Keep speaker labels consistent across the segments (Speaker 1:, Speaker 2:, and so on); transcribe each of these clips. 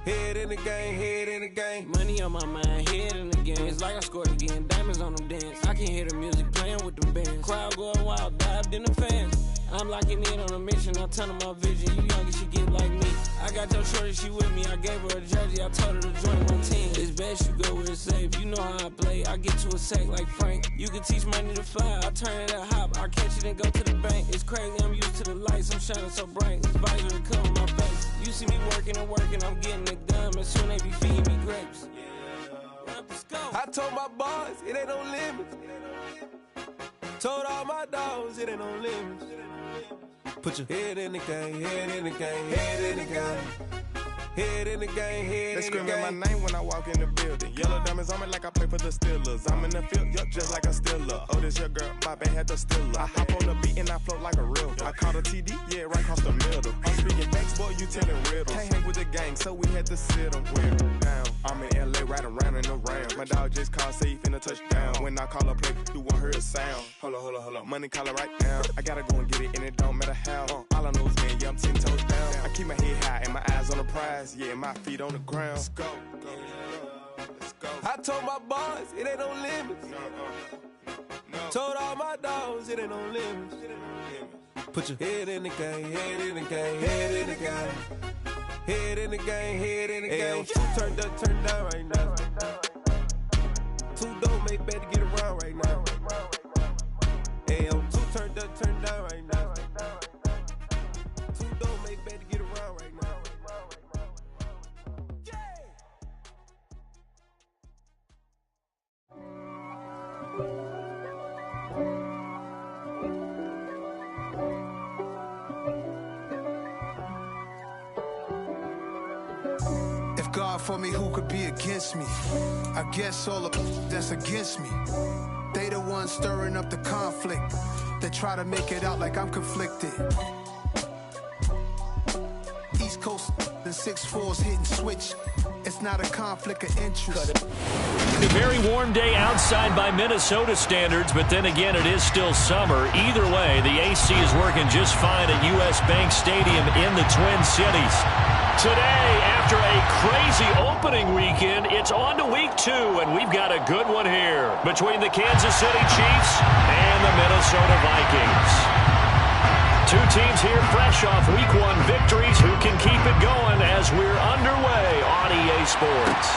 Speaker 1: Head in the game, head in the game.
Speaker 2: Money on my mind, head in the game. It's like I scored again, diamonds on them dance. I can hear the music playing with them bands. Crowd going wild, dived in the fans. I'm locking in on a mission, I'm telling my vision. You young, she get like me. I got your shorty, she with me. I gave her a jersey, I told her to join my team. It's best you go where it's safe. You know how I play. I get to a sack like Frank. You can teach money to fly. I turn it a hop. I catch it and go to the bank. It's crazy, I'm used to the lights. I'm shining so bright. This visor will cover my face. You see me working and working, I'm getting it done. And soon they be feeding me grapes.
Speaker 1: I told my boys, it ain't no limits. Told all my dogs, it ain't no limits. Put your head in the game, head in the game, head in the game. Head in the game, head in the game.
Speaker 3: They screaming my name when I walk in the building. Yellow diamonds on me like I play for the Steelers. I'm in the field, yup, just like a Steeler. Oh, this your girl, my band had the Steeler. I hop on the beat and I float like a river. I caught a TD, yeah, right across the middle. I'm speaking facts, boy, you telling riddles. Can't hang with the gang, so we had to sit them down. I'm in LA, riding around in the Ram. My dog just called, say he finna touchdown. When I call a play, you won't hear a sound. Hold up, money calling right now. I gotta go and get it, and it don't matter how. All I know is, man, yeah, I'm 10 toes down. I keep my head high and my eyes on the prize. Yeah, my feet on the ground. Let's go.
Speaker 1: I told my boys, it ain't no limits. Told all my dogs, it ain't no limits. Put your head in the game, head in the game, head in the game. Head in the game, head in the game. Turned up, turned down right now. Two dope make better get around right now. Hey, I'm two turned up, turned down right now. Two dope make better get around right now.
Speaker 4: God for me, who could be against me? I guess all the that's against me. They the ones stirring up the conflict. They try to make it out like I'm conflicted. East Coast and 6'4's hitting switch. It's not a conflict of interest.
Speaker 5: A very warm day outside by Minnesota standards, but then again, it is still summer. Either way, the AC is working just fine at US Bank Stadium in the Twin Cities. Today, after a crazy opening weekend, it's on to week 2, and we've got a good one here between the Kansas City Chiefs and the Minnesota Vikings. Two teams here fresh off week 1 victories who can keep it going as we're underway on EA Sports.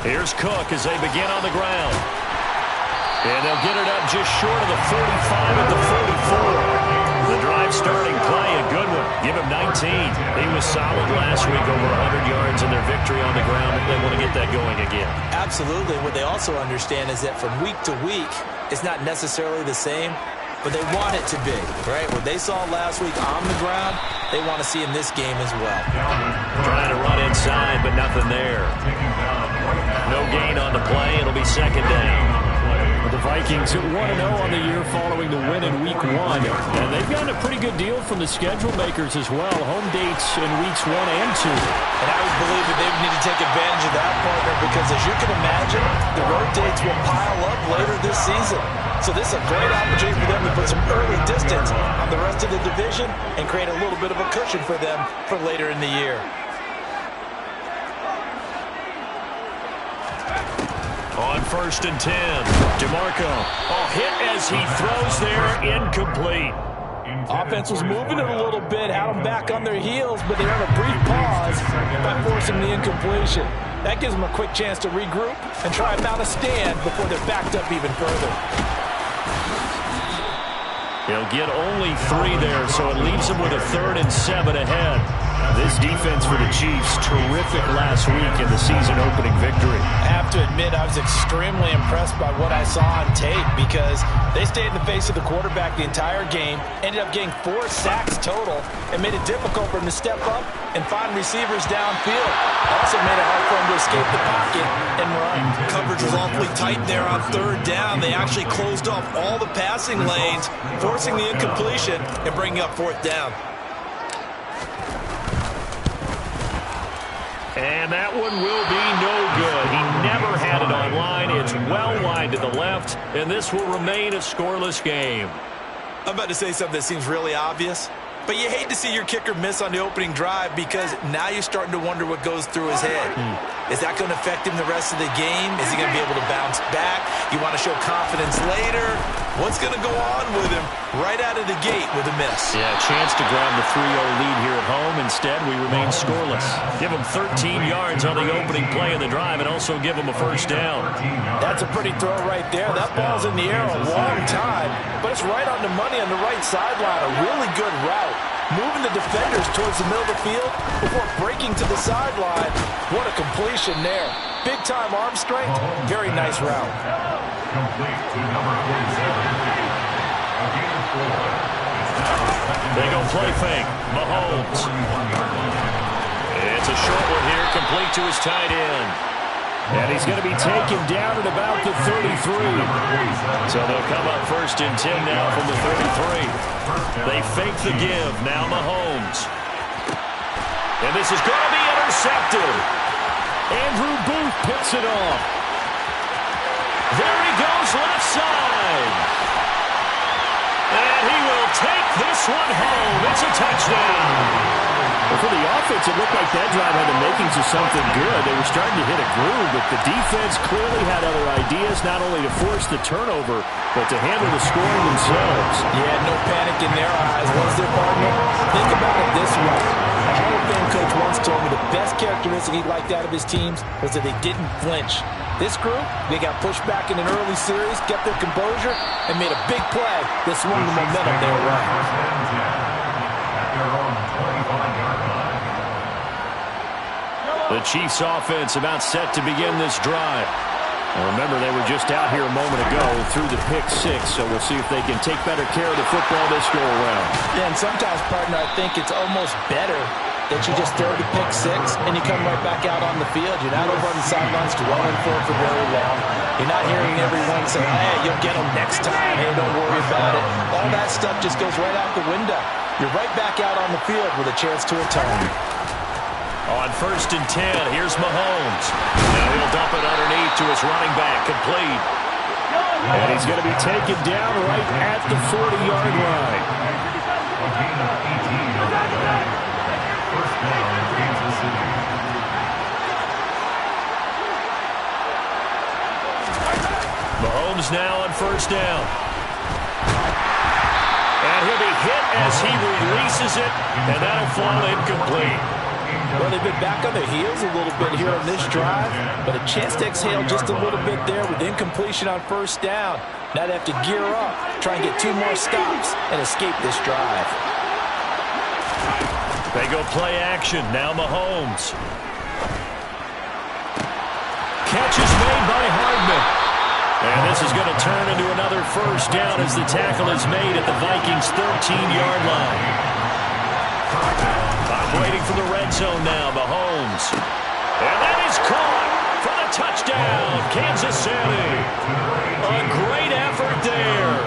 Speaker 5: Here's Cook as they begin on the ground. And they'll get it up just short of the 45 at the 44. The drive starting play, a good one. Give him 19. He was solid last week, over 100 yards in their victory on the ground. They want to get that going again.
Speaker 6: Absolutely. What they also understand is that from week to week, it's not necessarily the same, but they want it to be, right? What they saw last week on the ground, they want to see in this game as well.
Speaker 5: Trying to run inside, but nothing there. No gain on the play. It'll be second down. The Vikings at 1-0 on the year following the win in week 1. And they've gotten a pretty good deal from the schedule makers as well. Home dates in weeks 1 and 2.
Speaker 6: And I would believe that they need to take advantage of that, partner, because as you can imagine, the road dates will pile up later this season. So this is a great opportunity for them to put some early distance on the rest of the division and create a little bit of a cushion for them for later in the year.
Speaker 5: On 1st and 10, DeMarco. Hit as he throws there, incomplete.
Speaker 6: Offense was moving it a little bit, had them back on their heels, but they had a brief pause by forcing the incompletion. That gives them a quick chance to regroup and try and mount a stand before they're backed up even further.
Speaker 5: He'll get only 3 there, so it leaves him with a 3rd and 7 ahead. This defense for the Chiefs, terrific last week in the season-opening victory.
Speaker 6: I have to admit, I was extremely impressed by what I saw on tape because they stayed in the face of the quarterback the entire game, ended up getting 4 sacks total, and made it difficult for him to step up and find receivers downfield. Also made it hard to escape the pocket and run. Coverage was awfully tight there on third down. They actually closed off all the passing lanes, forcing the incompletion and bringing up fourth down.
Speaker 5: And that one will be no good. He never had it on line. It's well wide to the left, and this will remain a scoreless game.
Speaker 6: I'm about to say something that seems really obvious, but you hate to see your kicker miss on the opening drive because now you're starting to wonder what goes through his head. Is that going to affect him the rest of the game? Is he going to be able to bounce back? You want to show confidence later? What's going to go on with him right out of the gate with a miss?
Speaker 5: Yeah, a chance to grab the 3-0 lead here at home. Instead, we remain scoreless. Give him 13 yards on the opening play of the drive and also give him a first down.
Speaker 6: That's a pretty throw right there. That ball's in the air a long time, but it's right on the money on the right sideline. A really good route. Moving the defenders towards the middle of the field before breaking to the sideline. What a completion there. Big-time arm strength. Very nice route.
Speaker 5: They go play fake. Mahomes. It's a short one here, complete to his tight end. And he's going to be taken down at about the 33. So they'll come up first and 10 now from the 33. They fake the give. Now Mahomes. And this is going to be intercepted. Andrew Booth picks it off. There he goes left side. And he will take this one home. It's a touchdown. Well, for the offense, it looked like that drive had the makings of something good. They were starting to hit a groove, but the defense clearly had other ideas, not only to force the turnover, but to handle the scoring themselves.
Speaker 6: Yeah, no panic in their eyes. Was their partner? Think about it this way. A Hall of Fame coach once told me the best characteristic he liked out of his teams was that they didn't flinch. This group, they got pushed back in an early series, kept their composure, and made a big play that swung the momentum they were running.
Speaker 5: The Chiefs offense about set to begin this drive. And remember, they were just out here a moment ago through the pick six, so we'll see if they can take better care of the football this go around.
Speaker 6: Yeah, and sometimes, partner, I think it's almost better that you just throw the pick six and you come right back out on the field. You're not over on the sidelines dwelling for very long. You're not hearing everyone say, hey, you'll get them next time. Hey, don't worry about it. All that stuff just goes right out the window. You're right back out on the field with a chance to atone.
Speaker 5: On first and 10, here's Mahomes. Now he'll dump it underneath to his running back, complete. And he's going to be taken down right at the 40-yard line. Mahomes now on first down. And he'll be hit as he releases it, and that'll fall incomplete.
Speaker 6: Well, they've been back on their heels a little bit here on this drive, but a chance to exhale just a little bit there with incompletion on first down. Now they have to gear up, try and get 2 more stops, and escape this drive.
Speaker 5: They go play action. Now Mahomes. Catch is made by Hardman. And this is going to turn into another first down as the tackle is made at the Vikings' 13-yard line. Waiting for the red zone now, Mahomes. And that is caught for the touchdown, Kansas City. A great effort there.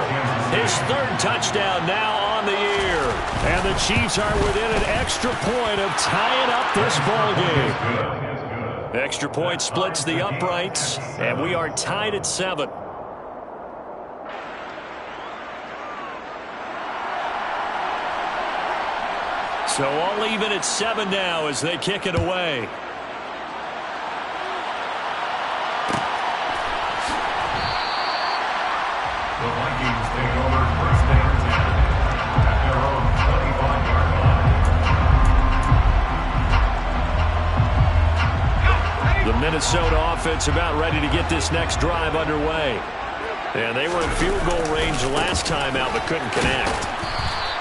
Speaker 5: His 3rd touchdown now on the year. And the Chiefs are within an extra point of tying up this ballgame. Extra point splits the uprights, and we are tied at 7. So all even at 7 now as they kick it away.
Speaker 7: The Vikings take over first and 10 at their own 25-yard line.
Speaker 5: The Minnesota offense about ready to get this next drive underway. And they were in field goal range last time out but couldn't connect.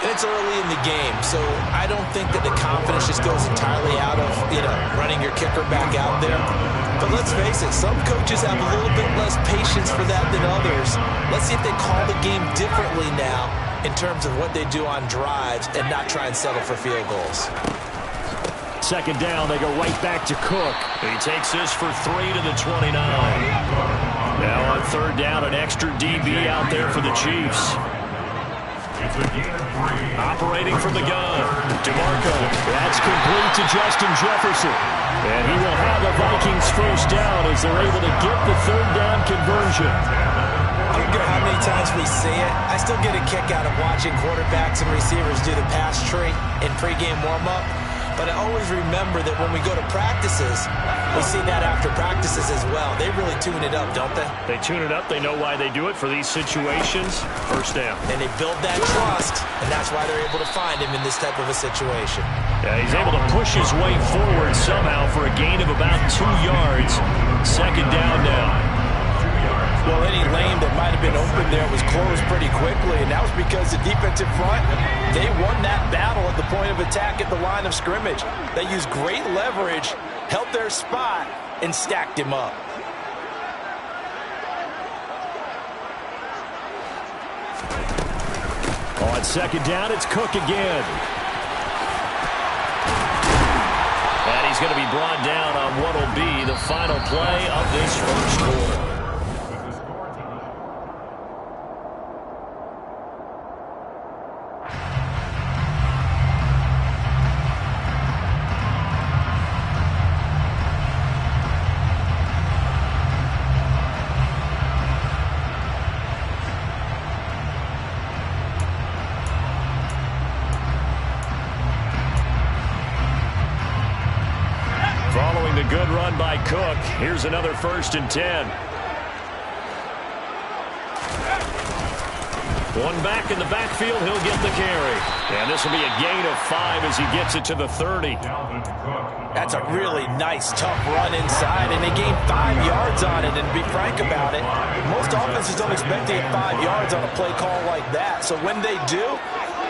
Speaker 6: It's early in the game, so I don't think that the confidence just goes entirely out of, running your kicker back out there. But let's face it, some coaches have a little bit less patience for that than others. Let's see if they call the game differently now in terms of what they do on drives and not try and settle for field goals.
Speaker 5: Second down, they go right back to Cook. He takes this for 3 to the 29. Now on third down, an extra DB out there for the Chiefs. Operating from the gun, DeMarco. That's complete to Justin Jefferson. And he will have the Vikings first down as they're able to get the third down conversion.
Speaker 6: I don't care how many times we see it, I still get a kick out of watching quarterbacks and receivers do the pass tree in pregame warm-up. But I always remember that when we go to practices, we see that after practices as well. They really tune it up, don't they?
Speaker 5: They tune it up. They know why they do it for these situations. First down.
Speaker 6: And they build that trust, and that's why they're able to find him in this type of a situation.
Speaker 5: Yeah, he's able to push his way forward somehow for a gain of about 2 yards. Second down now.
Speaker 6: Well, any lane that might have been open there was closed pretty quickly, and that was because the defensive front, they won that battle at the point of attack at the line of scrimmage. They used great leverage, held their spot, and stacked him up.
Speaker 5: On second down, it's Cook again. And he's going to be brought down on what will be the final play of this first quarter. Following the good run by Cook, here's another 1st and 10. One back in the backfield, he'll get the carry. And this will be a gain of 5 as he gets it to the 30.
Speaker 6: That's a really nice, tough run inside, and they gained 5 yards on it. And to be frank about it, most offenses don't expect to get 5 yards on a play call like that. So when they do,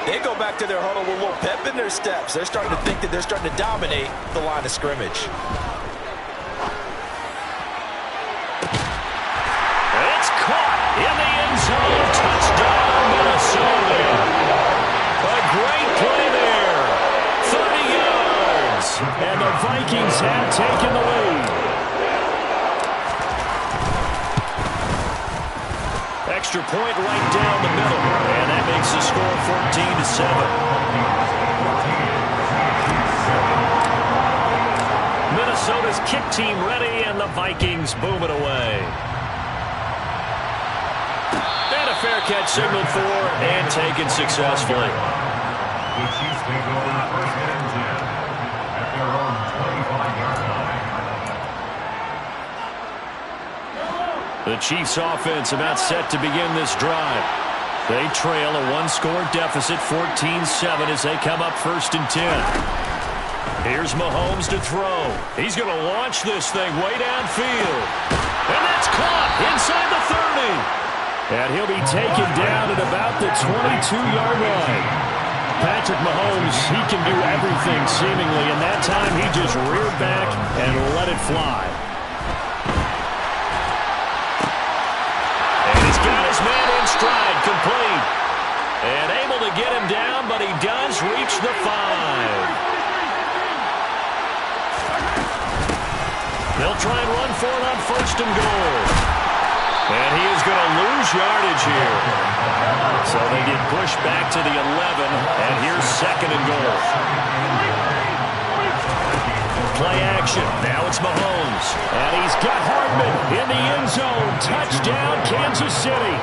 Speaker 6: they go back to their huddle with a little pep in their steps. They're starting to think that they're starting to dominate the line of scrimmage.
Speaker 5: It's caught in the end zone. Touchdown, Minnesota. A great play there. 30 yards. And the Vikings have taken the lead. Extra point right down the middle. And that makes the score 14-7. Minnesota's kick team ready, and the Vikings boom it away. And a fair catch signaled for and taken successfully.
Speaker 7: The Chiefs take over 1st and 10 at their own 25-yard line.
Speaker 5: The Chiefs offense about set to begin this drive. They trail a 1-score deficit, 14-7, as they come up 1st and 10. Here's Mahomes to throw. He's going to launch this thing way downfield. And that's caught inside the 30. And he'll be taken down at about the 22-yard line. Patrick Mahomes, he can do everything seemingly, and that time he just reared back and let it fly. And he's got his man in stride, complete. And able to get him down, but he does reach the 5. They'll try and run for it on 1st and goal. And he is going to lose yardage here. So they get pushed back to the 11, and here's 2nd and goal. Play action. Now it's Mahomes. And he's got Hardman in the end zone. Touchdown, Kansas City.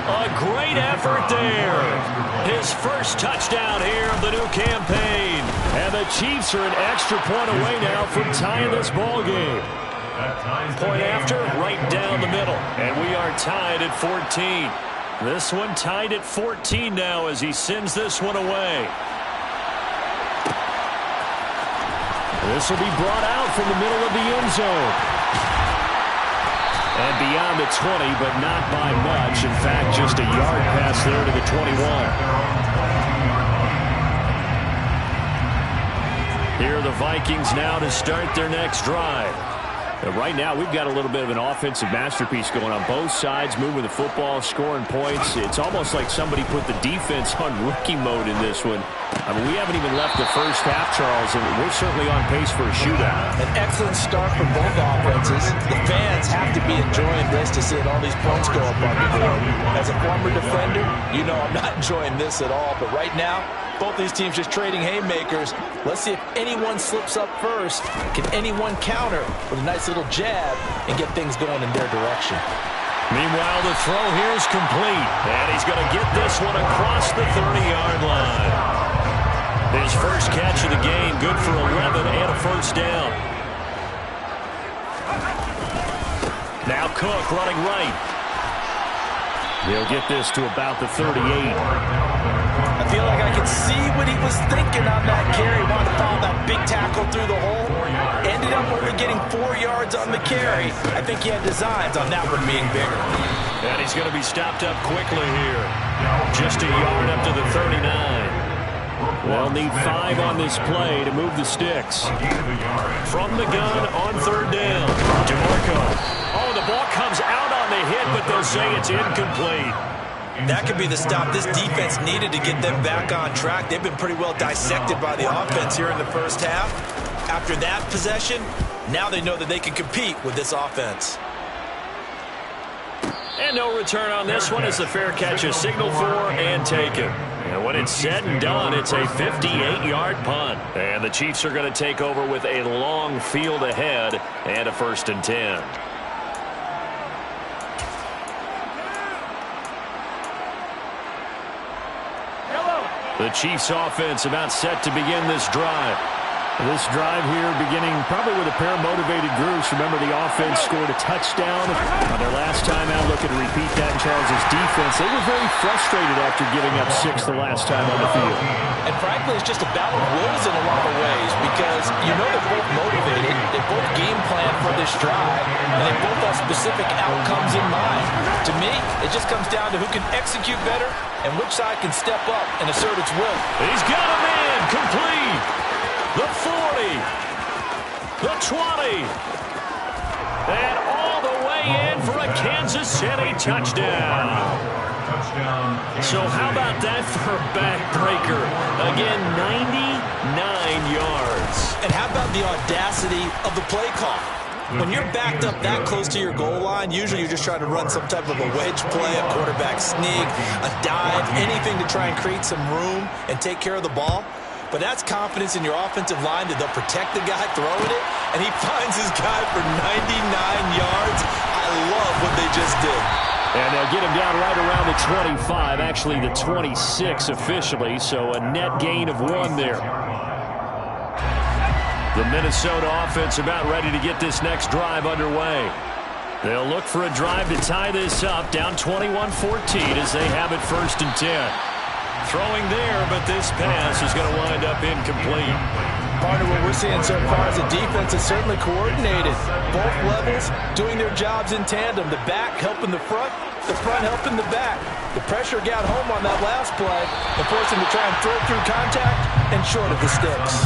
Speaker 5: A great effort there. His first touchdown here of the new campaign. And the Chiefs are an extra point away now from tying this ball game. Point after, right down the middle. And we are tied at 14. This one tied at 14 now as he sends this one away. This will be brought out from the middle of the end zone. And beyond the 20, but not by much. In fact, just a yard pass there to the 21. Here are the Vikings now to start their next drive. And right now, we've got a little bit of an offensive masterpiece going on both sides, moving the football, scoring points. It's almost like somebody put the defense on rookie mode in this one. I mean, we haven't even left the first half, Charles, and we're certainly on pace for a shootout.
Speaker 6: An excellent start for both offenses. The fans have to be enjoying this to see all these points go up on the board. As a former defender, you know I'm not enjoying this at all. But right now, both these teams just trading haymakers. Let's see if anyone slips up first. Can anyone counter with a nice little jab and get things going in their direction?
Speaker 5: Meanwhile, the throw here is complete. And he's going to get this one across the 30-yard line. His first catch of the game, good for 11 and a first down. Now Cook running right. He'll get this to about the 38.
Speaker 6: I feel like I can see what he was thinking on that carry. Wanted to follow that big tackle through the hole. Ended up only getting 4 yards on the carry. I think he had designs on that one being bigger.
Speaker 5: And he's going to be stopped up quickly here. Just a yard up to the 39. They'll need 5 on this play to move the sticks. From the gun on third down. DeMarco. Oh, the ball comes out on the hit, but they'll say it's incomplete.
Speaker 6: That could be the stop this defense needed to get them back on track. They've been pretty well dissected by the offense here in the first half. After that possession, now they know that they can compete with this offense.
Speaker 5: And no return on this one as the fair catch is signaled for and taken. And when it's said and done, it's a 58-yard punt. And the Chiefs are going to take over with a long field ahead and a 1st and 10. The Chiefs offense about set to begin this drive. This drive here beginning probably with a pair of motivated groups. Remember, the offense scored a touchdown on their last time out. Looking to repeat that in Charles's defense. They were very frustrated after giving up 6 the last time on the field.
Speaker 6: And frankly, it's just a battle of wills in a lot of ways because you know they're both motivated. They both game plan for this drive, and they both have specific outcomes in mind. To me, it just comes down to who can execute better and which side can step up and assert its will.
Speaker 5: He's got a man complete. The 40, the 20, and all the way in for a Kansas City touchdown. So how about that for a backbreaker? Again, 99 yards.
Speaker 6: And how about the audacity of the play call? When you're backed up that close to your goal line, usually you're just trying to run some type of a wedge play, a quarterback sneak, a dive, anything to try and create some room and take care of the ball. But that's confidence in your offensive line that they'll protect the guy throwing it, and he finds his guy for 99 yards. I love what they just did.
Speaker 5: And they'll get him down right around the 25, actually the 26 officially, so a net gain of 1 there. The Minnesota offense about ready to get this next drive underway. They'll look for a drive to tie this up, down 21-14 as they have it 1st and 10. Throwing there, but this pass is going to wind up incomplete.
Speaker 6: Part of what we're seeing so far is the defense is certainly coordinated. Both levels doing their jobs in tandem. The back helping the front helping the back. The pressure got home on that last play and forced him to try and throw through contact and short of the sticks.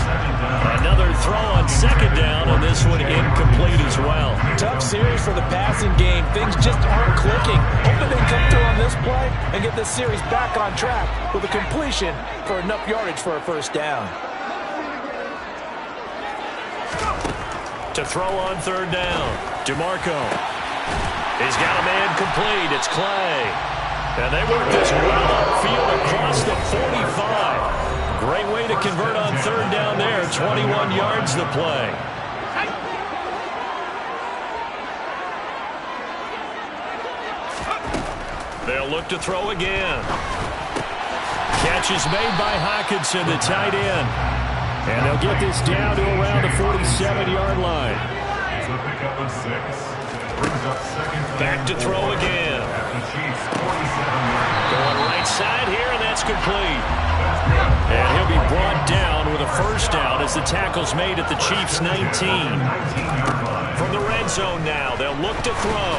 Speaker 5: Another throw on 2nd down, and this one incomplete as well.
Speaker 6: Tough series for the passing game. Things just aren't clicking. Hoping they come through on this play and get this series back on track with a completion for enough yardage for a 1st down.
Speaker 5: To throw on 3rd down, DeMarco. He's got a man complete. It's Clay. And they work this well upfield across the 45. Great way to convert on 3rd down there. 21 yards the play. They'll look to throw again. Catch is made by Hockenson, the tight end. And they'll get this down to around the 47-yard line. Back to throw again. Going right side here, and that's complete. And he'll be brought down with a 1st down as the tackle's made at the Chiefs' 19. From the red zone now, they'll look to throw.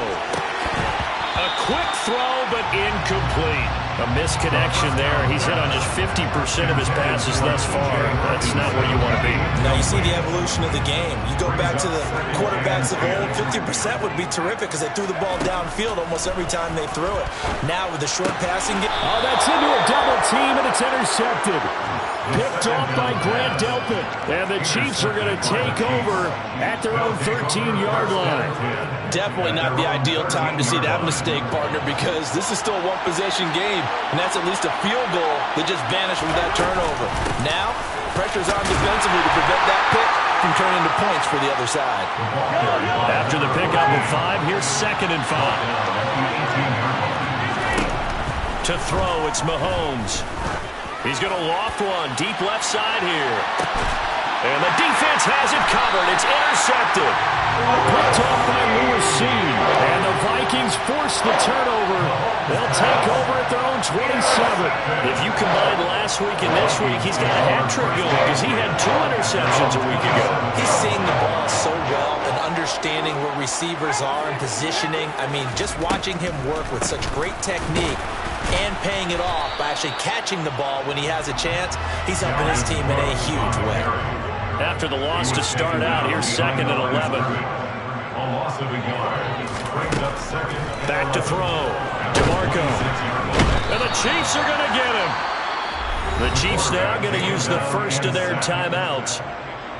Speaker 5: A quick throw, but incomplete. A misconnection there. He's hit on just 50% of his passes thus far. That's not where you want to be.
Speaker 6: Now you see the evolution of the game. You go back to the quarterbacks of old, 50% would be terrific because they threw the ball downfield almost every time they threw it. Now with the short passing game.
Speaker 5: Oh, that's into a double team, and it's intercepted. Picked off by Grant Delpit. And the Chiefs are going to take over at their own 13-yard line.
Speaker 6: Definitely not the ideal time to see that mistake, partner, because this is still a one-possession game, and that's at least a field goal that just vanished with that turnover. Now, pressure's on defensively to prevent that pick from turning into points for the other side.
Speaker 5: After the pickup of 5, here's 2nd and 5. To throw, it's Mahomes. He's going to loft one, deep left side here. And the defense has it covered. It's intercepted. Picked off by Lewis Cine. And the Vikings force the turnover. They'll take over at their own 27. If you combine last week and this week, he's got a hat trick going because he had 2 interceptions a week ago.
Speaker 6: He's seeing the ball so well and understanding where receivers are and positioning. I mean, just watching him work with such great technique and paying it off by actually catching the ball when he has a chance, he's helping his team in a huge way.
Speaker 5: After the loss to start out, here's 2nd and 11. Back to throw. DeMarco. And the Chiefs are going to get him. The Chiefs now going to use the first of their timeouts,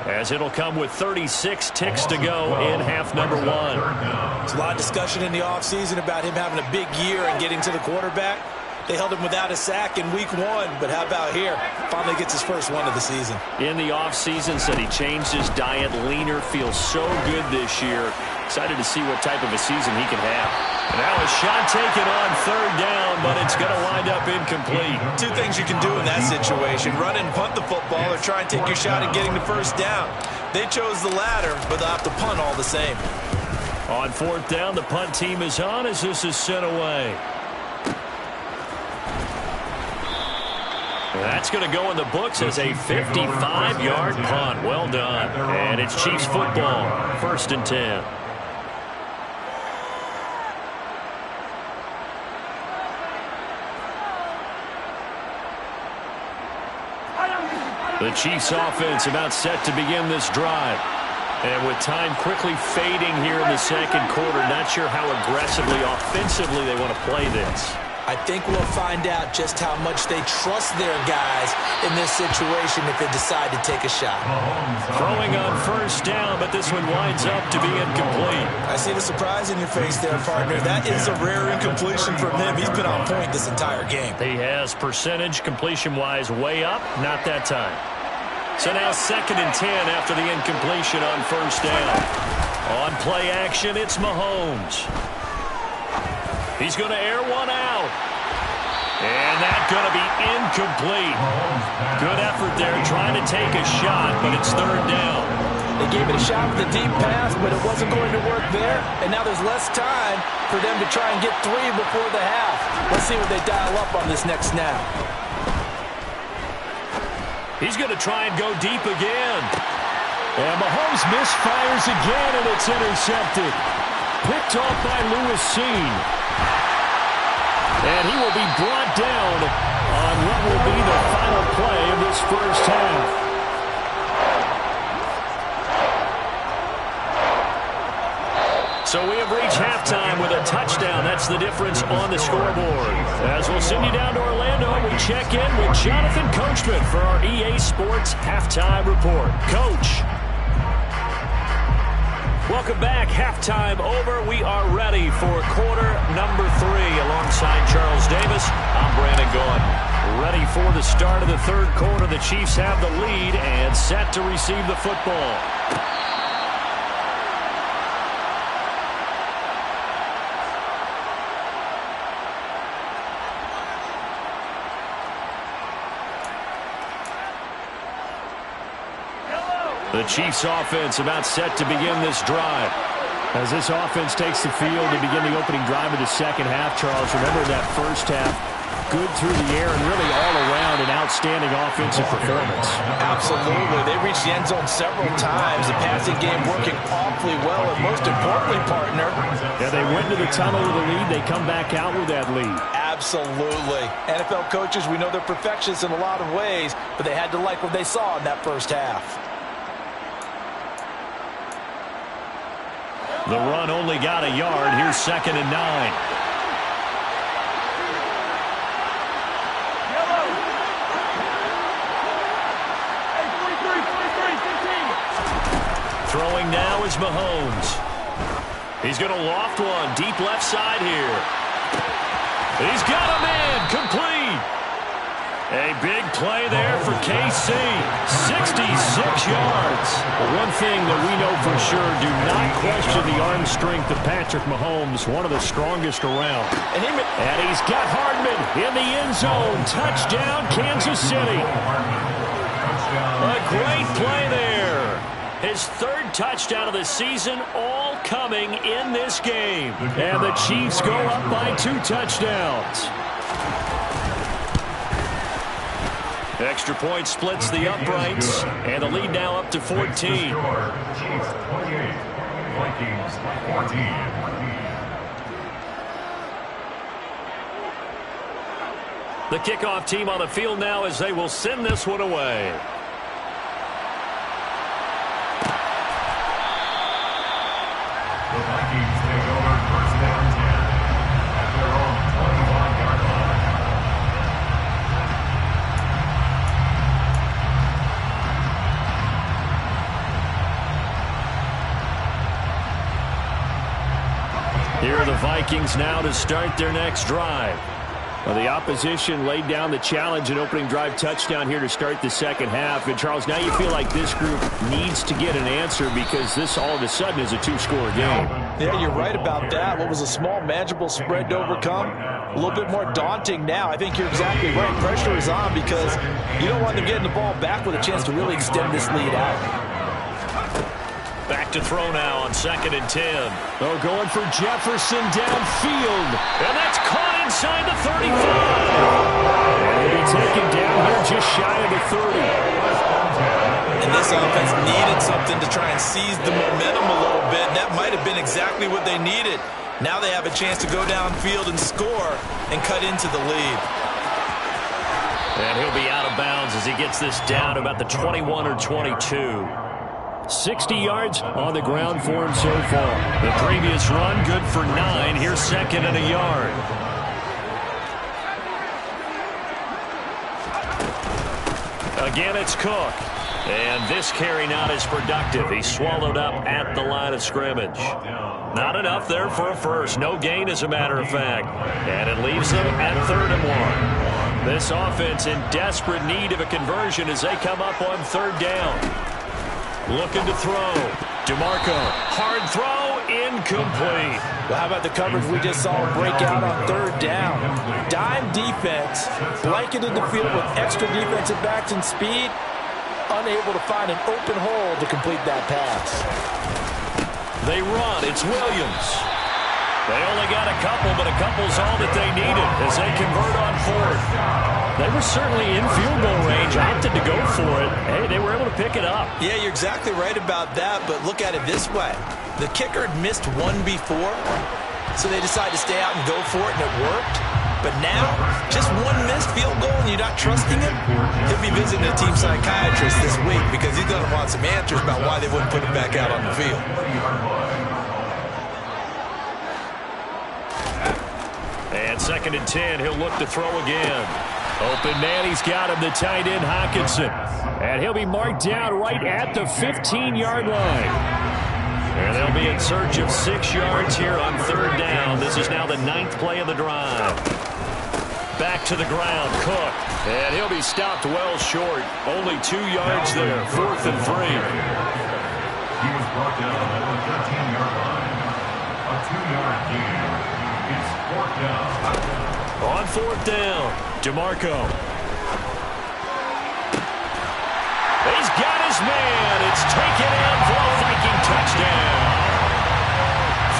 Speaker 5: as it'll come with 36 ticks to go in half number 1.
Speaker 6: There's a lot of discussion in the offseason about him having a big year and getting to the quarterback. They held him without a sack in week 1, but how about here? Finally gets his first one of the season.
Speaker 5: In the offseason, said he changed his diet, leaner, feels so good this year. Excited to see what type of a season he can have. And now a shot taken on 3rd down, but it's going to wind up incomplete.
Speaker 6: 2 things you can do in that situation: run and punt the football, or try and take your shot at getting the first down. They chose the latter, but they'll have to punt all the same.
Speaker 5: On 4th down, the punt team is on as this is sent away. That's going to go in the books as a 55-yard punt. Well done. And it's Chiefs football, 1st and 10. The Chiefs offense about set to begin this drive. And with time quickly fading here in the 2nd quarter, not sure how aggressively, offensively they want to play this.
Speaker 6: I think we'll find out just how much they trust their guys in this situation if they decide to take a shot.
Speaker 5: Throwing on 1st down, but this one winds up to be incomplete.
Speaker 6: I see the surprise in your face there, partner. That is a rare incompletion from him. He's been on point this entire game.
Speaker 5: He has percentage completion-wise way up, not that time. So now 2nd and 10 after the incompletion on 1st down. On play action, it's Mahomes. He's going to air one out. And that's going to be incomplete. Good effort there trying to take a shot, but it's 3rd down.
Speaker 6: They gave it a shot with a deep pass, but it wasn't going to work there. And now there's less time for them to try and get 3 before the half. Let's see what they dial up on this next snap.
Speaker 5: He's going to try and go deep again. And Mahomes misfires again, and it's intercepted. Picked off by Lewis Cine. And he will be brought down on what will be the final play of this 1st half. So we have reached halftime with a touchdown. That's the difference on the scoreboard. As we'll send you down to Orlando, we check in with Jonathan Coachman for our EA Sports Halftime Report. Coach. Welcome back. Halftime over. We are ready for quarter number 3 alongside Charles Davis. I'm Brandon Gaudin. Ready for the start of the 3rd quarter. The Chiefs have the lead and set to receive the football. The Chiefs offense about set to begin this drive. As this offense takes the field to begin the opening drive of the 2nd half, Charles, remember that 1st half, good through the air and really all around an outstanding offensive performance.
Speaker 6: Absolutely. They reached the end zone several times. The passing game working awfully well, and most importantly, partner.
Speaker 5: Yeah, they went to the tunnel with a lead. They come back out with that lead.
Speaker 6: Absolutely. NFL coaches, we know they're perfectionists in a lot of ways, but they had to like what they saw in that 1st half.
Speaker 5: The run only got a yard. Here's 2nd and 9. Throwing now is Mahomes. He's going to loft one deep left side here. He's got a man complete. A big play there for KC. 66 yards. One thing that we know for sure, do not question the arm strength of Patrick Mahomes, one of the strongest around. And he's got Hardman in the end zone. Touchdown, Kansas City. A great play there. His third touchdown of the season, all coming in this game. And the Chiefs go up by 2 touchdowns. Extra point splits the uprights, and the lead now up to 14.
Speaker 7: Chiefs 28, Vikings 14.
Speaker 5: The kickoff team on the field now as they will send this one away.
Speaker 7: The Vikings take over first down 10 at their own 25-yard line.
Speaker 5: Here are the Vikings now to start their next drive.
Speaker 8: Well, the opposition laid down the challenge and opening drive touchdown here to start the second half. And, Charles, now you feel like this group needs to get an answer because this all of a sudden is a 2-score game.
Speaker 6: Yeah, you're right about that. What was a small, manageable spread to overcome, a little bit more daunting now. I think you're exactly right. Pressure is on because you don't want them getting the ball back with a chance to really extend this lead out.
Speaker 5: Back to throw now on 2nd and 10.
Speaker 8: Oh, going for Jefferson downfield.
Speaker 5: And that's caught inside the 35.
Speaker 8: And he'll be taken down here just shy of the 30.
Speaker 6: And this offense needed something to try and seize the momentum a little bit. And that might have been exactly what they needed. Now they have a chance to go downfield and score and cut into the lead.
Speaker 5: And he'll be out of bounds as he gets this down about the 21 or 22.
Speaker 8: 60 yards on the ground for him so far.
Speaker 5: The previous run good for 9. Here's 2nd and a yard. Again, it's Cook. And this carry not as productive. He's swallowed up at the line of scrimmage. Not enough there for a first. No gain, as a matter of fact. And it leaves them at 3rd and 1. This offense in desperate need of a conversion as they come up on 3rd down. Looking to throw. DeMarco. Hard throw. Incomplete.
Speaker 6: Well, how about the coverage we just saw break out on 3rd down? Dime defense. Blanketed the field with extra defensive backs and speed. Unable to find an open hole to complete that pass.
Speaker 5: They run. It's Williams. They only got a couple, but a couple's all that they needed as they convert on 4th.
Speaker 8: They were certainly in field goal range, opted to go for it. Hey, they were able to pick it up.
Speaker 6: Yeah, you're exactly right about that, but look at it this way. The kicker had missed one before, so they decided to stay out and go for it, and it worked. But now, just one missed field goal and you're not trusting him, he'll be visiting a team psychiatrist this week because he's going to want some answers about why they wouldn't put him back out on the field.
Speaker 5: And 2nd and 10, he'll look to throw again. Open man, he's got him, the tight end, Hockenson.
Speaker 8: And he'll be marked down right at the 15-yard line.
Speaker 5: And they'll be in search of 6 yards here on 3rd down. This is now the 9th play of the drive. Back to the ground, Cook. And he'll be stopped well short. Only 2 yards there, 4th and 3.
Speaker 7: He was brought down at the 13-yard line. A 2-yard gain. It's 4th down.
Speaker 5: On 4th down, DeMarco. He's got his man. It's taken in for a Viking touchdown.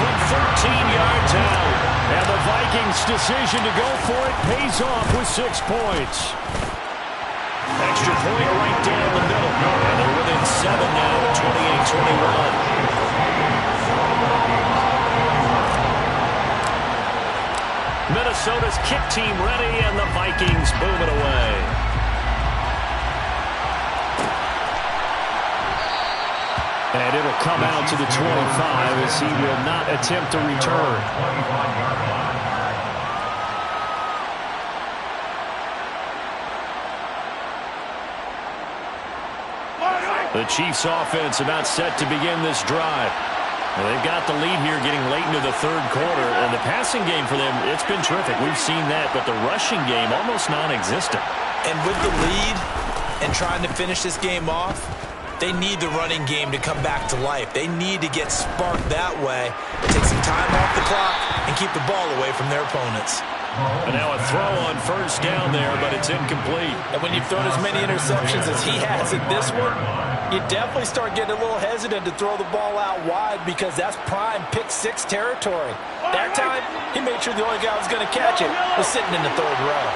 Speaker 5: From 13 yards out. And the Vikings' decision to go for it pays off with 6 points. Extra point right down the middle. And they're within 7 now, 28-21. Minnesota's kick team ready, and the Vikings boom it away.
Speaker 8: And it'll come out to the 25 as he will not attempt to return.
Speaker 5: The Chiefs offense about set to begin this drive. Well, they've got the lead here getting late into the third quarter, and the passing game for them, it's been terrific. We've seen that, but the rushing game almost non-existent.
Speaker 6: And with the lead and trying to finish this game off, they need the running game to come back to life. They need to get sparked that way, take some time off the clock, and keep the ball away from their opponents.
Speaker 5: And now a throw on first down there, but it's incomplete.
Speaker 6: And when you've thrown as many interceptions as he has in this one, you definitely start getting a little hesitant to throw the ball out wide because that's prime pick six territory. That time, he made sure the only guy who was going to catch it was sitting in the third row.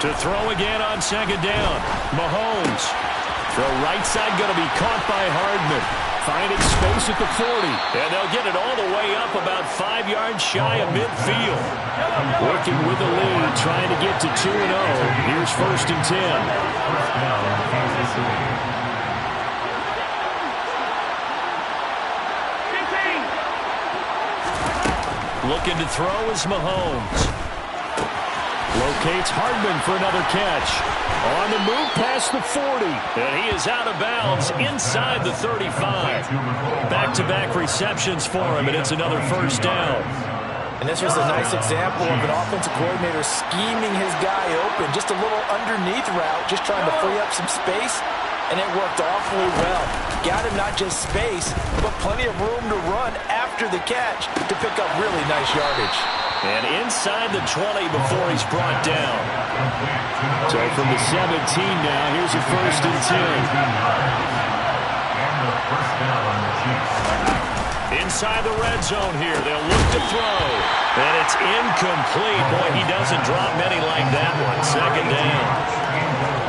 Speaker 5: To throw again on second down. Mahomes. Throw right side going to be caught by Hardman. Finding space at the 40. And they'll get it all the way up about 5 yards shy of midfield. Working with the lead, trying to get to 2-0. Here's first and 10. Looking to throw is Mahomes. Locates Hardman for another catch. On the move past the 40. And he is out of bounds inside the 35. Back-to-back receptions for him, and it's another first down.
Speaker 6: And this was a nice example of an offensive coordinator scheming his guy open. Just a little underneath route, just trying to free up some space, and it worked awfully well. Got him not just space, but plenty of room to run after the catch to pick up really nice yardage.
Speaker 5: And inside the 20 before he's brought down. So from the 17 now, here's a first and 10. Inside the red zone here, they'll look to throw. And it's incomplete. Boy, he doesn't drop many like that one. Second down.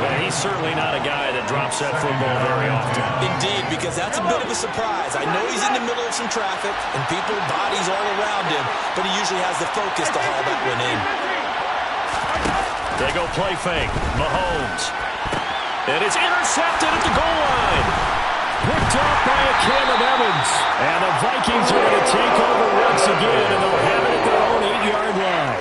Speaker 5: Well, he's certainly not a guy that drops that football very often.
Speaker 6: Indeed, because that's a bit of a surprise. I know he's in the middle of some traffic and people, bodies all around him, but he usually has the focus to haul that one in.
Speaker 5: They go play fake. Mahomes. And it's intercepted at the goal line. Picked up by a Cameron Evans. And the Vikings are going to take over once again, and they'll have it at their own 8-yard line.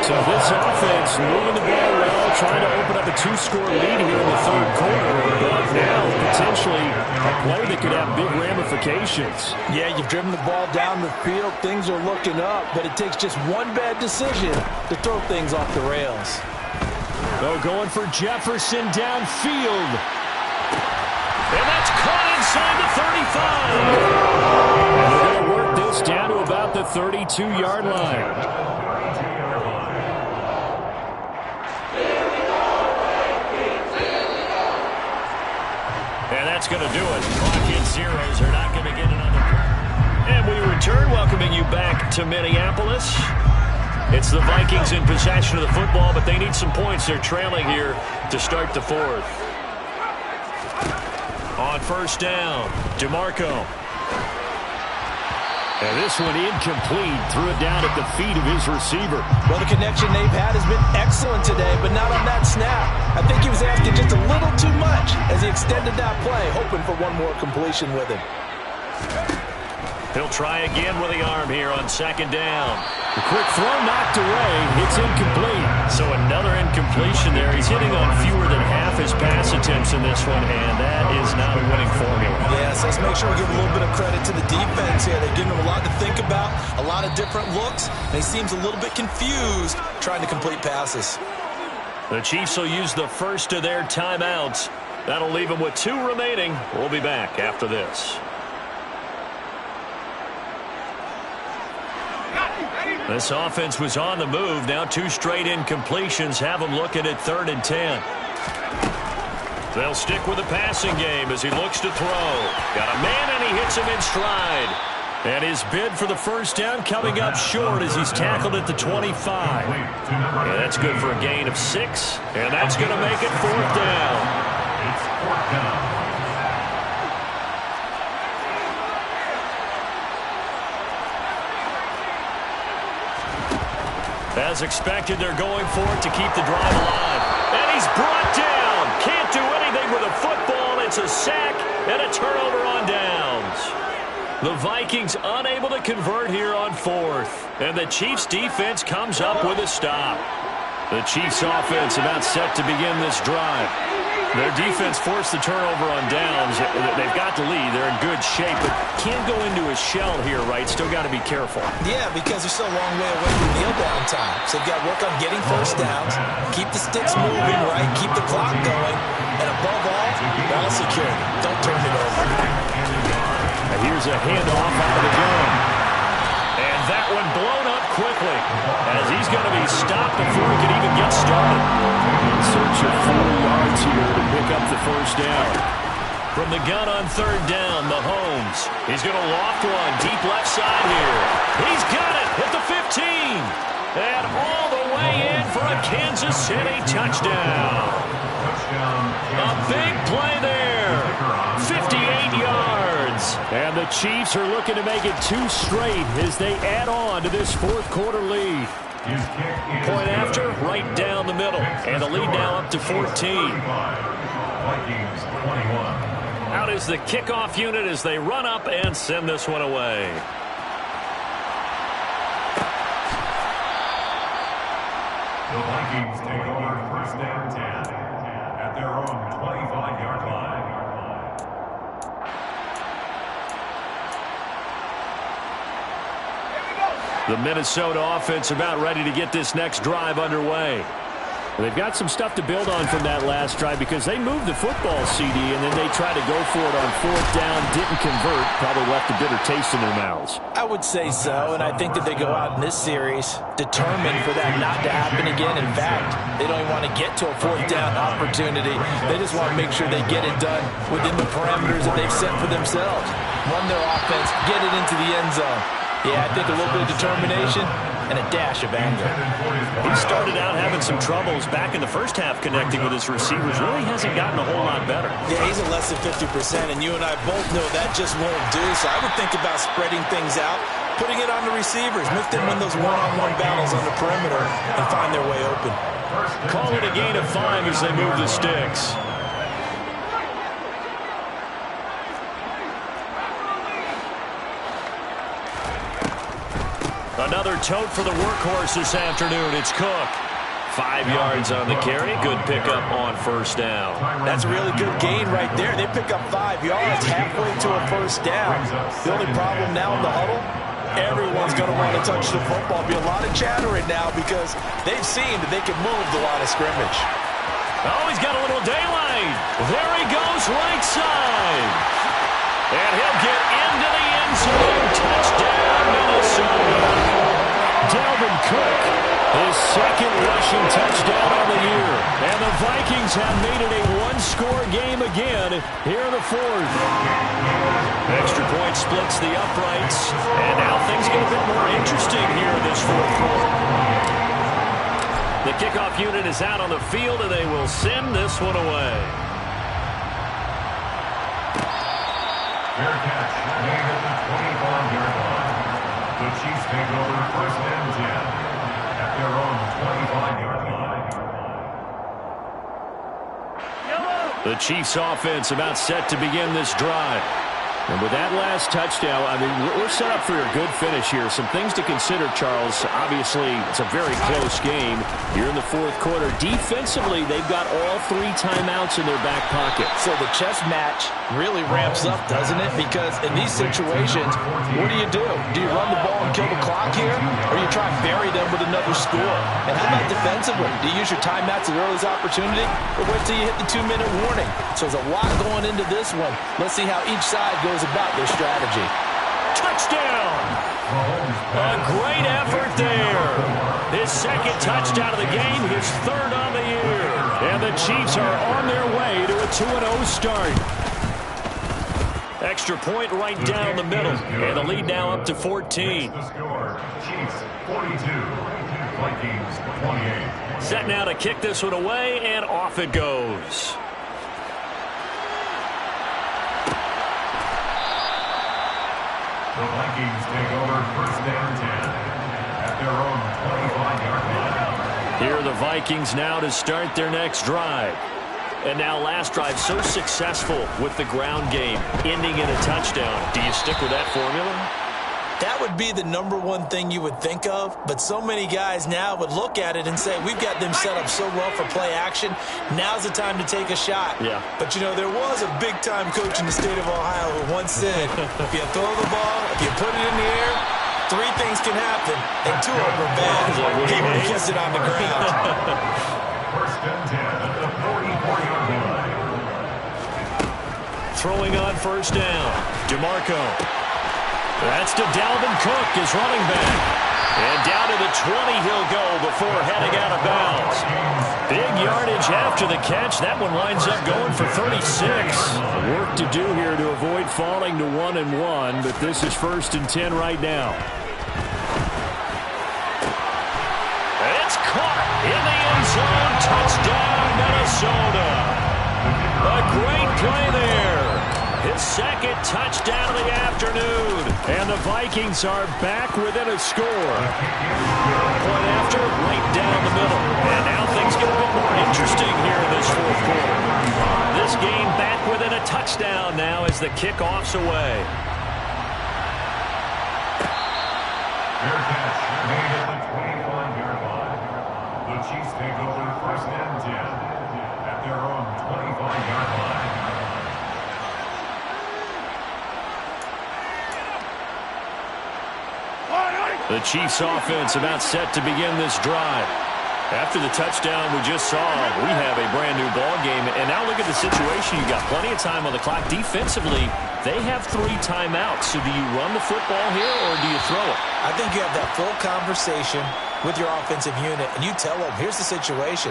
Speaker 5: So this offense moving the ball well, trying to open up a 2-score lead here in the third quarter. But now potentially a play that could have big ramifications.
Speaker 6: Yeah, you've driven the ball down the field. Things are looking up, but it takes just one bad decision to throw things off the rails.
Speaker 5: Oh, going for Jefferson downfield. And that's caught inside the 35. And they're going to work this down to about the 32-yard line. And that's going to do it. Clock in zeros. They're not going to get another. And we return, welcoming you back to Minneapolis. It's the Vikings in possession of the football, but they need some points. They're trailing here to start the fourth. On first down, DeMarco. And this one incomplete. Threw it down at the feet of his receiver.
Speaker 6: Well, the connection they've had has been excellent today, but not on that snap. I think he was asking just a little too much as he extended that play, hoping for one more completion with him.
Speaker 5: He'll try again with the arm here on second down. The quick throw knocked away. It's incomplete. So another incompletion there. He's hitting on fewer than half his pass attempts in this one, and that is not a winning formula.
Speaker 6: Yes, let's make sure we give a little bit of credit to the defense here. They've given him a lot to think about, a lot of different looks, and he seems a little bit confused trying to complete passes.
Speaker 5: The Chiefs will use the first of their timeouts. That'll leave them with 2 remaining. We'll be back after this. This offense was on the move. Now 2 straight incompletions have them looking at 3rd and 10. They'll stick with the passing game as he looks to throw. Got a man, and he hits him in stride. And his bid for the first down coming up short as he's tackled at the 25. And that's good for a gain of 6. And that's going to make it 4th down.
Speaker 7: It's 4th down.
Speaker 5: As expected, they're going for it to keep the drive alive. And he's brought down. Can't do anything with a football. It's a sack and a turnover on downs. The Vikings unable to convert here on 4th. And the Chiefs defense comes up with a stop. The Chiefs offense about set to begin this drive. Their defense forced the turnover on downs. They've got the lead. They're in good shape, but can't go into a shell here, right? Still got to be careful.
Speaker 6: Yeah, because they're still a long way away from kneel down time. So they've got to work on getting first downs, keep the sticks moving, right? Keep the clock going. And above all, ball security. Don't turn it over.
Speaker 5: And here's a handoff out of the gun. And that one blown up quickly as he's going to be stopped before he can even get started. In search of 4 yards here to pick up the first down. From the gun on 3rd down, Mahomes. He's going to loft one deep left side here. He's got it at the 15. And all the way in for a Kansas City touchdown. A big play there. 58 yards. And the Chiefs are looking to make it 2 straight as they add on to this 4th quarter lead. Point after, right down the middle. And the lead now up to 14. Out is the kickoff unit as they run up and send this one away.
Speaker 7: The Vikings take over 1st down 10 at their own 25-yard line.
Speaker 5: The Minnesota offense about ready to get this next drive underway. They've got some stuff to build on from that last drive because they moved the football, CD, and then they tried to go for it on 4th down, didn't convert, probably left a bitter taste in their mouths.
Speaker 6: I would say so, and I think that they go out in this series determined for that not to happen again. In fact, they don't even want to get to a 4th down opportunity. They just want to make sure they get it done within the parameters that they've set for themselves. Run their offense, get it into the end zone. Yeah, I think a little bit of determination and a dash of anger.
Speaker 5: He started out having some troubles back in the first half connecting with his receivers. Really hasn't gotten a whole lot better.
Speaker 6: Yeah, he's at less than 50%, and you and I both know that just won't do. So I would think about spreading things out, putting it on the receivers, make them win those one-on-one battles on the perimeter and find their way open.
Speaker 5: Call it a gain of 5 as they move the sticks. Another tote for the workhorse this afternoon. It's Cook. 5 yards on the carry. Good pickup on 1st down.
Speaker 6: That's a really good gain right there. They pick up 5 yards halfway to a 1st down. The only problem now in the huddle, everyone's going to want to touch the football. There'll be a lot of chatter right now because they've seen that they can move the line of scrimmage.
Speaker 5: Oh, he's got a little daylight. There he goes, right side. And he'll get into the end zone. Touchdown, Minnesota. Dalvin Cook, his 2nd rushing touchdown on the year. And the Vikings have made it a 1-score game again here in the 4th. Extra point splits the uprights. And now things get a bit more interesting here in this 4th quarter. The kickoff unit is out on the field, and they will send this one away.
Speaker 7: Fair catch made at the 25-yard line. The Chiefs take over 1st and 10 at their own 25-yard line.
Speaker 5: The Chiefs offense about set to begin this drive. And with that last touchdown, I mean, we're set up for a good finish here. Some things to consider, Charles. Obviously, it's a very close game. You're in the 4th quarter. Defensively, they've got all 3 timeouts in their back pocket.
Speaker 6: So the chess match really ramps up, doesn't it? Because in these situations, what do? Do you run the ball and kill the clock here? Or do you try and bury them with another score? And how about defensively? Do you use your timeouts at the earliest opportunity? Or wait till you hit the 2-minute warning? So there's a lot going into this one. Let's see how each side goes about their strategy.
Speaker 5: Touchdown! A great effort there. His 2nd touchdown of the game, his 3rd on the year. And the Chiefs are on their way to a 2-0 start. Extra point right down the middle. And the lead now up to 14.
Speaker 7: The score, Chiefs 42, Vikings 28.
Speaker 5: Set now to kick this one away, and off it goes.
Speaker 7: The Vikings take over 1st and 10 at their own 25-yard line.
Speaker 5: Here are the Vikings now to start their next drive. And now last drive so successful with the ground game, ending in a touchdown. Do you stick with that formula?
Speaker 6: That would be the number one thing you would think of, but so many guys now would look at it and say, we've got them set up so well for play action, now's the time to take a shot.
Speaker 5: Yeah.
Speaker 6: But, you know, there was a big-time coach in the state of Ohio who once said, if you throw the ball, if you put it in the air, 3 things can happen, and 2 of them are bad. He would have kept it on the ground.
Speaker 7: First and 10 at the 44-yard line.
Speaker 5: Throwing on first down, DeMarco. That's to Dalvin Cook, his running back. And down to the 20 he'll go before heading out of bounds. Big yardage after the catch. That one winds up going for 36. Work to do here to avoid falling to 1-1, but this is first and 10 right now. It's caught in the end zone. Touchdown, Minnesota. A great play there. His second touchdown of the afternoon. And the Vikings are back within a score. Point after, right down the middle. And now things get a bit more interesting here in this fourth quarter. This game back within a touchdown now as the kickoff's away.
Speaker 7: Fair catch made at the 25-yard line. The Chiefs take over first and 10 at their own 25-yard line.
Speaker 5: The Chiefs offense about set to begin this drive. After the touchdown we just saw, we have a brand new ball game. And now look at the situation. You got plenty of time on the clock. Defensively, they have 3 timeouts. So do you run the football here or do you throw it?
Speaker 6: I think you have that full conversation with your offensive unit, and you tell them, here's the situation.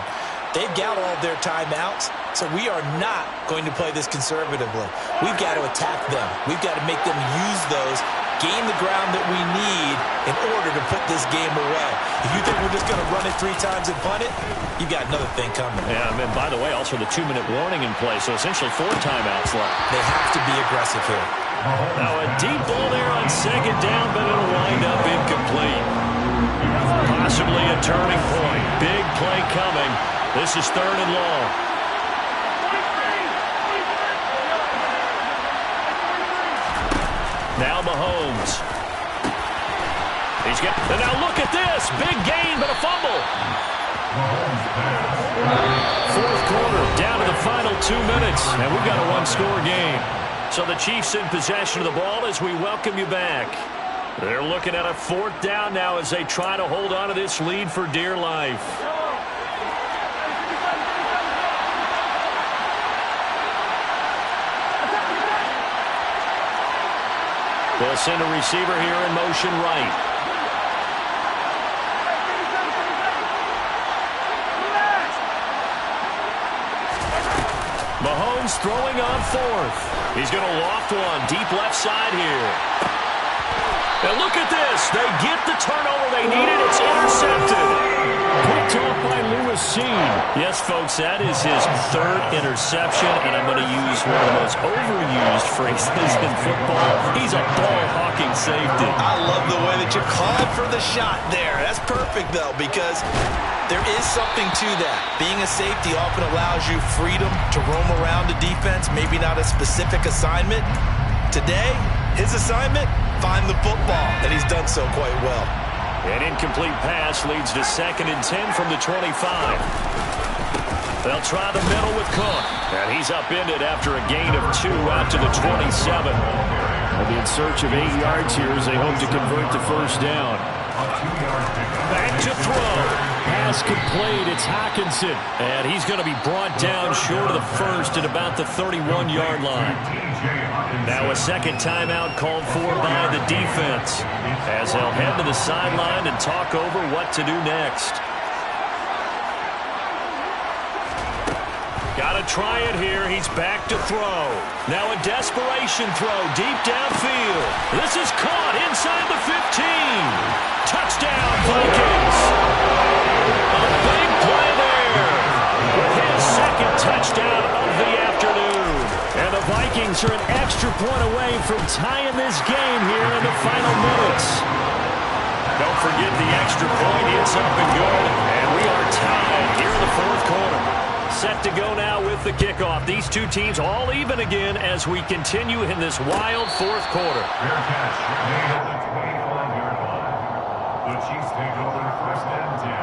Speaker 6: They've got all their timeouts, so we are not going to play this conservatively. We've got to attack them. We've got to make them use those, gain the ground that we need in order to put this game away. If you think we're just going to run it 3 times and punt it, you've got another thing coming.
Speaker 5: Yeah, and by the way, also the 2-minute warning in play, so essentially 4 timeouts left.
Speaker 6: They have to be aggressive here.
Speaker 5: Now a deep ball there on second down, but it'll wind up incomplete. Possibly a turning point. Big play coming. This is 3rd and long. Now Mahomes. And now look at this. Big gain, but a fumble. 4th quarter, down to the final 2 minutes, and we've got a 1-score game. So the Chiefs in possession of the ball as we welcome you back. They're looking at a 4th down now as they try to hold on to this lead for dear life. They'll send a receiver here in motion right. Mahomes throwing on 4th. He's going to loft one deep left side here. And look at this. They get the turnover they needed. It's intercepted. Picked off by Lewis Cine. Yes, folks, that is his 3rd interception, and I'm going to use one of the most overused phrases in football. He's a ball-hawking safety.
Speaker 6: I love the way that you called for the shot there. That's perfect, though, because there is something to that. Being a safety often allows you freedom to roam around the defense, maybe not a specific assignment. Today, his assignment, find the football, and he's done so quite well.
Speaker 5: An incomplete pass leads to 2nd and 10 from the 25. They'll try the middle with Cook, and he's upended after a gain of 2 out to the 27. They'll be in search of 8 yards here as they hope to convert the first down. Back to throw. Pass complete. It's Hockenson. And he's going to be brought down short of the first at about the 31-yard line. Now a second timeout called for by the defense as they'll head to the sideline and talk over what to do next. Got to try it here. He's back to throw. Now a desperation throw deep downfield. This is caught inside the 15. Touchdown, Vikings. A big play there with his 2nd touchdown of the afternoon. And the Vikings are an extra point away from tying this game here in the final minutes. Don't forget the extra point. It's up and good. And we are tied here in the 4th quarter. Set to go now with the kickoff. These two teams all even again as we continue in this wild fourth quarter.
Speaker 7: Fair catch made at the 25-yard line. The Chiefs take over first and 10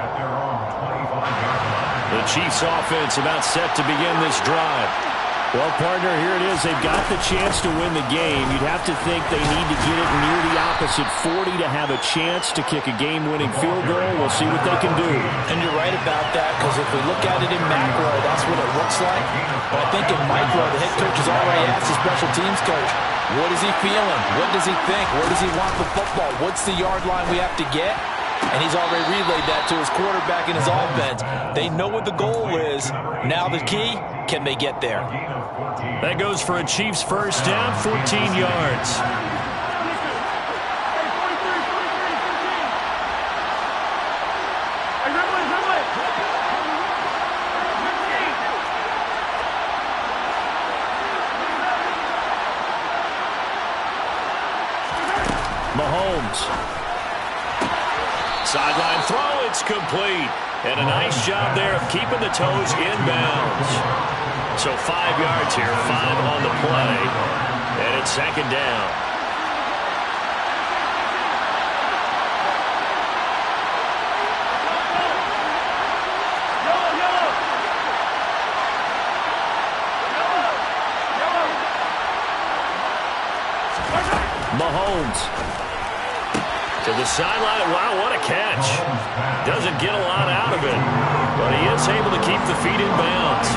Speaker 7: at their own 25-yard line.
Speaker 5: The Chiefs offense about set to begin this drive.
Speaker 8: Well, partner, here it is. They've got the chance to win the game. You'd have to think they need to get it near the opposite 40 to have a chance to kick a game-winning field goal. We'll see what they can do.
Speaker 6: And you're right about that, because if we look at it in macro, that's what it looks like. But I think in micro, the head coach has already asked the special teams coach, what is he feeling? What does he think? Where does he want the football? What's the yard line we have to get? And he's already relayed that to his quarterback and his offense. They know what the goal is. Now the key, can they get there?
Speaker 5: That goes for a Chiefs first down, 14 yards. Mahomes. Sideline throw, it's complete. And a nice job there of keeping the toes in bounds. So 5 yards here, 5 on the play. And it's second down. Mahomes. To the sideline. Wow, what a catch. Doesn't get a lot out of it, but he is able to keep the feet in bounds.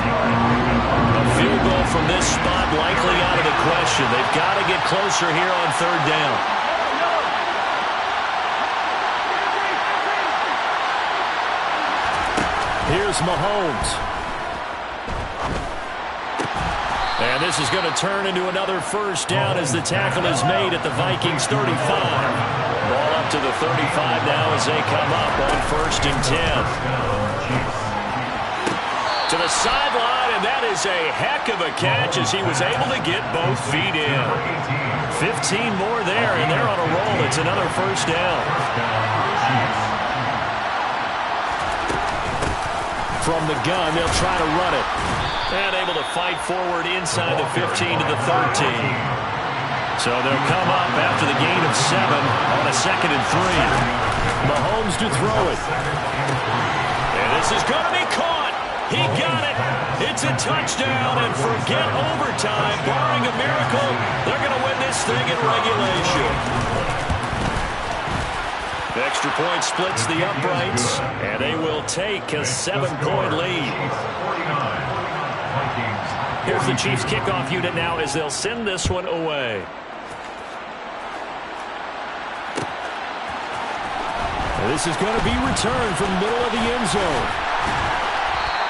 Speaker 5: A field goal from this spot likely out of the question. They've got to get closer here on third down. Here's Mahomes. And this is going to turn into another first down as the tackle is made at the Vikings 35. Ball up to the 35 now as they come up on first and 10. To the sideline, and that is a heck of a catch as he was able to get both feet in. 15 more there, and they're on a roll. It's another first down. From the gun, they'll try to run it. And able to fight forward inside the 15 to the 13. So they'll come up after the gain of 7 on a second and 3. Mahomes to throw it. And this is going to be caught. He got it. It's a touchdown, and forget overtime. Barring a miracle, they're going to win this thing in regulation. The extra point splits the uprights, and they will take a 7-point lead. Here's the Chiefs kickoff unit now as they'll send this one away. And this is going to be returned from the middle of the end zone.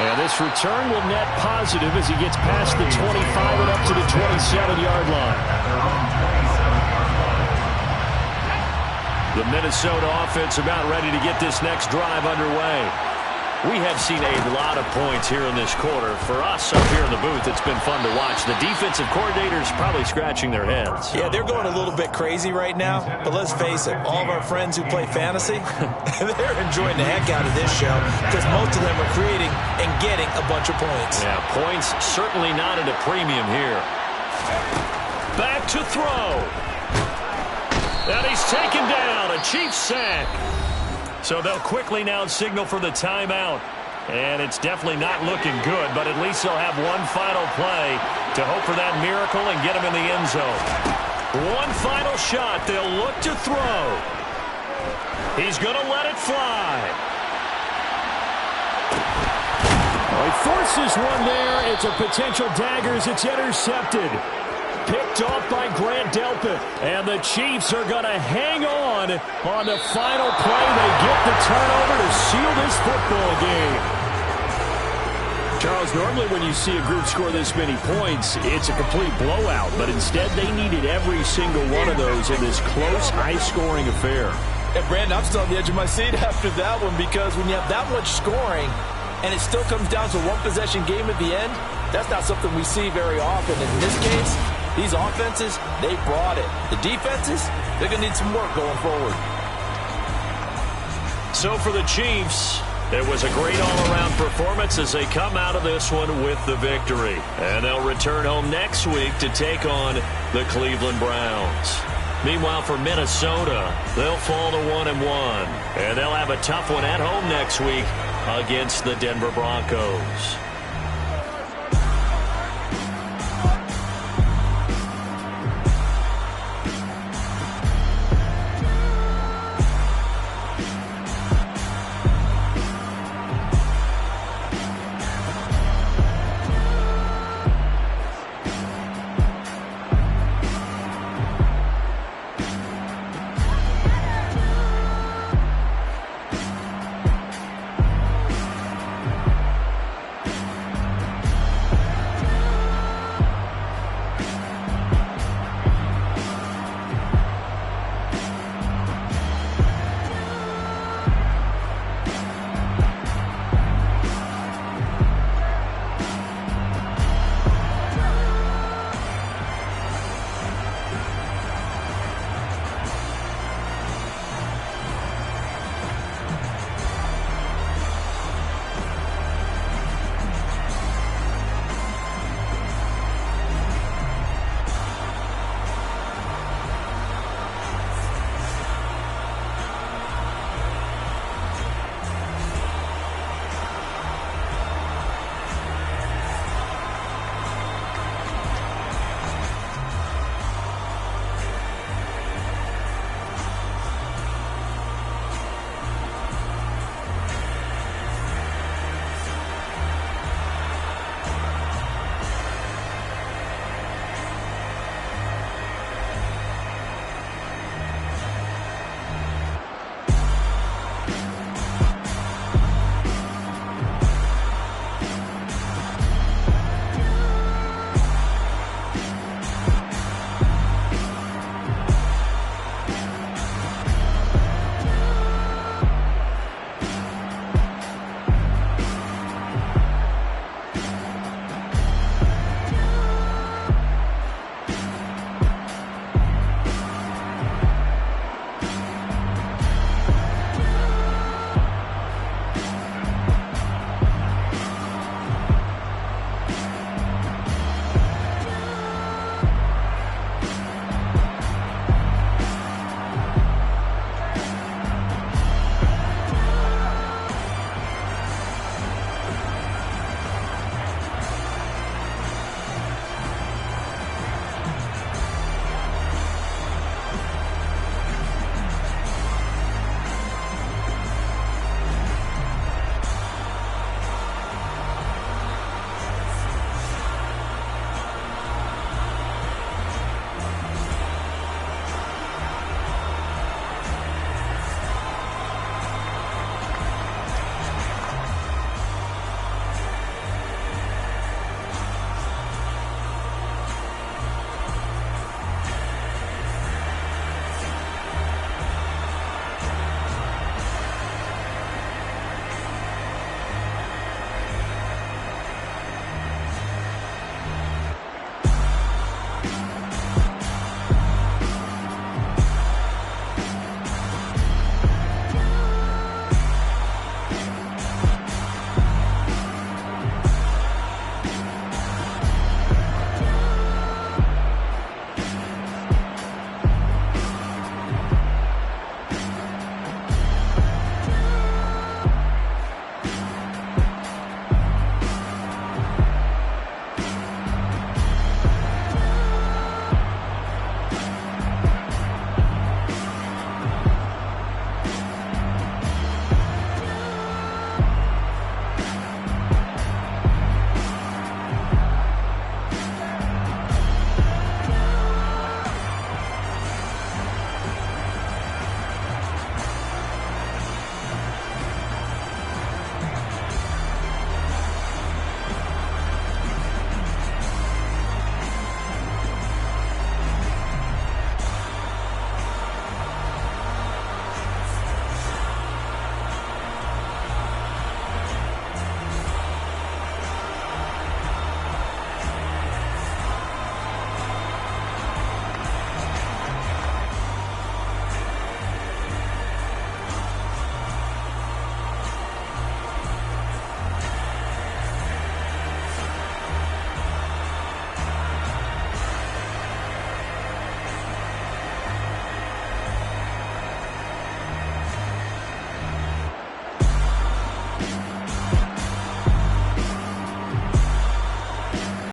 Speaker 5: And this return will net positive as he gets past the 25 and up to the 27-yard line. The Minnesota offense about ready to get this next drive underway. We have seen a lot of points here in this quarter. For us up here in the booth, it's been fun to watch. The defensive coordinators probably scratching their heads.
Speaker 6: Yeah, they're going a little bit crazy right now. But let's face it, all of our friends who play fantasy, they're enjoying the heck out of this show because most of them are creating and getting a bunch of points.
Speaker 5: Yeah, points certainly not at a premium here. Back to throw. And he's taken down. A Chiefs sack. So they'll quickly now signal for the timeout. And it's definitely not looking good, but at least they'll have one final play to hope for that miracle and get him in the end zone. One final shot. They'll look to throw. He's going to let it fly. Well, he forces one there. It's a potential dagger as it's intercepted. Picked off by Grant Delpit. And the Chiefs are going to hang on the final play. They get the turnover to seal this football game. Charles, normally when you see a group score this many points, it's a complete blowout. But instead, they needed every single one of those in this close, high-scoring affair.
Speaker 6: And Brandon, I'm still on the edge of my seat after that one because when you have that much scoring and it still comes down to a one-possession game at the end, that's not something we see very often. In this case, these offenses, they brought it. The defenses, they're going to need some work going forward.
Speaker 5: So for the Chiefs, It was a great all-around performance as they come out of this one with the victory. And they'll return home next week to take on the Cleveland Browns. Meanwhile, for Minnesota, they'll fall to 1-1. And they'll have a tough one at home next week against the Denver Broncos.